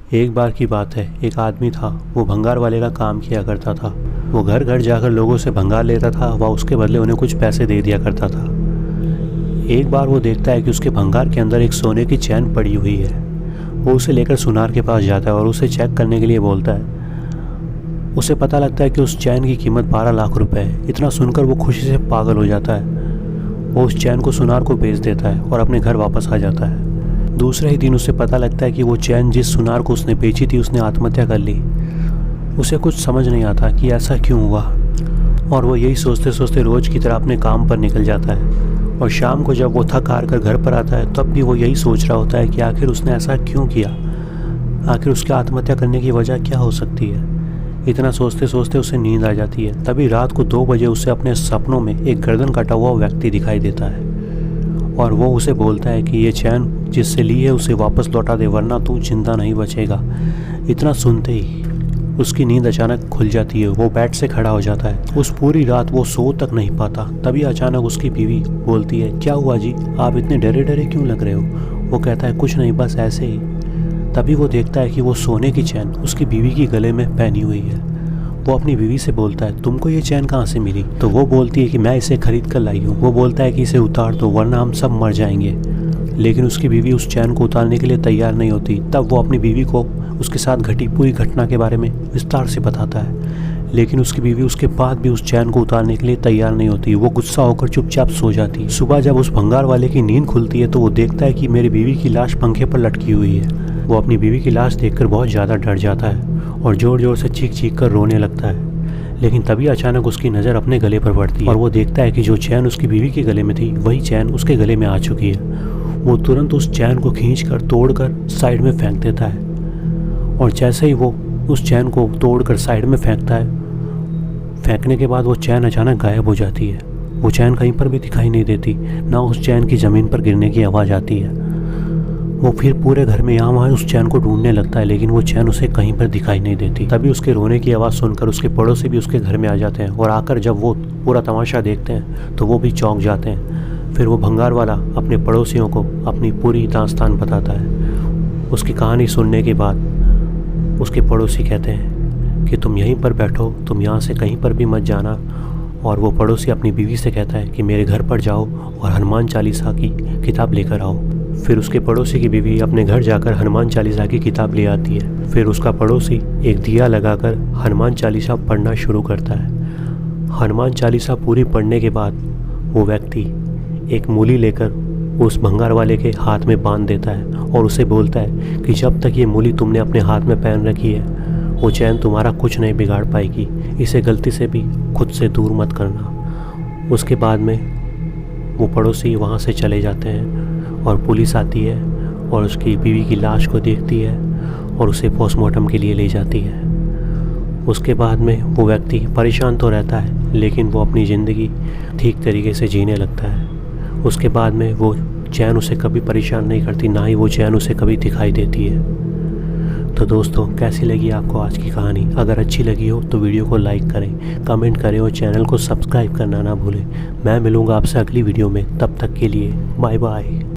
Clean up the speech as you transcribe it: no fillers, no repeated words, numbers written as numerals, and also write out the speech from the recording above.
एक बार की बात है, एक आदमी था। वो भंगार वाले का काम किया करता था। वो घर घर जाकर लोगों से भंगार लेता था, वह उसके बदले उन्हें कुछ पैसे दे दिया करता था। एक बार वो देखता है कि उसके भंगार के अंदर एक सोने की चैन पड़ी हुई है। वो उसे लेकर सुनार के पास जाता है और उसे चेक करने के लिए बोलता है। उसे पता लगता है कि उस चैन की कीमत 12 लाख रुपए है। इतना सुनकर वो खुशी से पागल हो जाता है। वो उस चैन को सुनार को बेच देता है और अपने घर वापस आ जाता है। दूसरे ही दिन उसे पता लगता है कि वो चैन जिस सुनार को उसने बेची थी उसने आत्महत्या कर ली। उसे कुछ समझ नहीं आता कि ऐसा क्यों हुआ, और वो यही सोचते सोचते रोज़ की तरह अपने काम पर निकल जाता है। और शाम को जब वो थक हार कर घर पर आता है तब भी वो यही सोच रहा होता है कि आखिर उसने ऐसा क्यों किया, आखिर उसके आत्महत्या करने की वजह क्या हो सकती है। इतना सोचते सोचते उसे नींद आ जाती है। तभी रात को 2 बजे उसे अपने सपनों में एक गर्दन कटा हुआ व्यक्ति दिखाई देता है और वो उसे बोलता है कि ये चैन जिससे ली है उसे वापस लौटा दे, वरना तू जिंदा नहीं बचेगा। इतना सुनते ही उसकी नींद अचानक खुल जाती है। वो बेड से खड़ा हो जाता है। उस पूरी रात वो सो तक नहीं पाता। तभी अचानक उसकी बीवी बोलती है, क्या हुआ जी, आप इतने डरे डरे क्यों लग रहे हो। वो कहता है, कुछ नहीं, बस ऐसे ही। तभी वो देखता है कि वो सोने की चैन उसकी बीवी की गले में पहनी हुई है। वो अपनी बीवी से बोलता है, तुमको ये चैन कहाँ से मिली। तो वो बोलती है कि मैं इसे खरीद कर लाई हूँ। वो बोलता है कि इसे उतार दो वरना हम सब मर जाएंगे। लेकिन उसकी बीवी उस चैन को उतारने के लिए तैयार नहीं होती। तब वो अपनी बीवी को उसके साथ घटी पूरी घटना के बारे में विस्तार से बताता है। लेकिन उसकी बीवी उसके बाद भी उस चैन को उतारने के लिए तैयार नहीं होती। वो गुस्सा होकर चुपचाप सो जाती है। सुबह जब उस भंगार वाले की नींद खुलती है तो वो देखता है कि मेरी बीवी की लाश पंखे पर लटकी हुई है। वो अपनी बीवी की लाश देखकर बहुत ज़्यादा डर जाता है और ज़ोर ज़ोर से चीख चीख कर रोने लगता है। लेकिन तभी अचानक उसकी नज़र अपने गले पर पड़ती है और वो देखता है कि जो चैन उसकी बीवी के गले में थी वही चैन उसके गले में आ चुकी है। वो तुरंत उस चैन को खींचकर तोड़कर साइड में फेंक देता है और जैसे ही वो उस चैन को तोड़कर साइड में फेंकता है, फेंकने के बाद वो चैन अचानक गायब हो जाती है। वो चैन कहीं पर भी दिखाई नहीं देती, ना उस चैन की ज़मीन पर गिरने की आवाज़ आती है। वो फिर पूरे घर में यहाँ वहाँ उस चैन को ढूंढने लगता है, लेकिन वो चैन उसे कहीं पर दिखाई नहीं देती। तभी उसके रोने की आवाज़ सुनकर उसके पड़ोसी भी उसके घर में आ जाते हैं और आकर जब वो पूरा तमाशा देखते हैं तो वो भी चौंक जाते हैं। फिर वो भंगार वाला अपने पड़ोसियों को अपनी पूरी दास्तान बताता है। उसकी कहानी सुनने के बाद उसके पड़ोसी कहते हैं कि तुम यहीं पर बैठो, तुम यहाँ से कहीं पर भी मत जाना। और वो पड़ोसी अपनी बीवी से कहता है कि मेरे घर पर जाओ और हनुमान चालीसा की किताब लेकर आओ। फिर उसके पड़ोसी की बीवी अपने घर जाकर हनुमान चालीसा की किताब ले आती है। फिर उसका पड़ोसी एक दिया लगाकर हनुमान चालीसा पढ़ना शुरू करता है। हनुमान चालीसा पूरी पढ़ने के बाद वो व्यक्ति एक मूली लेकर उस भंगार वाले के हाथ में बांध देता है और उसे बोलता है कि जब तक ये मूली तुमने अपने हाथ में पहन रखी है वो चैन तुम्हारा कुछ नहीं बिगाड़ पाएगी। इसे गलती से भी खुद से दूर मत करना। उसके बाद में वो पड़ोसी वहाँ से चले जाते हैं और पुलिस आती है और उसकी बीवी की लाश को देखती है और उसे पोस्टमार्टम के लिए ले जाती है। उसके बाद में वो व्यक्ति परेशान तो रहता है लेकिन वो अपनी ज़िंदगी ठीक तरीके से जीने लगता है। उसके बाद में वो चैन उसे कभी परेशान नहीं करती, ना ही वो चैन उसे कभी दिखाई देती है। तो दोस्तों, कैसी लगी आपको आज की कहानी। अगर अच्छी लगी हो तो वीडियो को लाइक करें, कमेंट करें और चैनल को सब्सक्राइब करना ना भूलें। मैं मिलूँगा आपसे अगली वीडियो में, तब तक के लिए बाय बाय।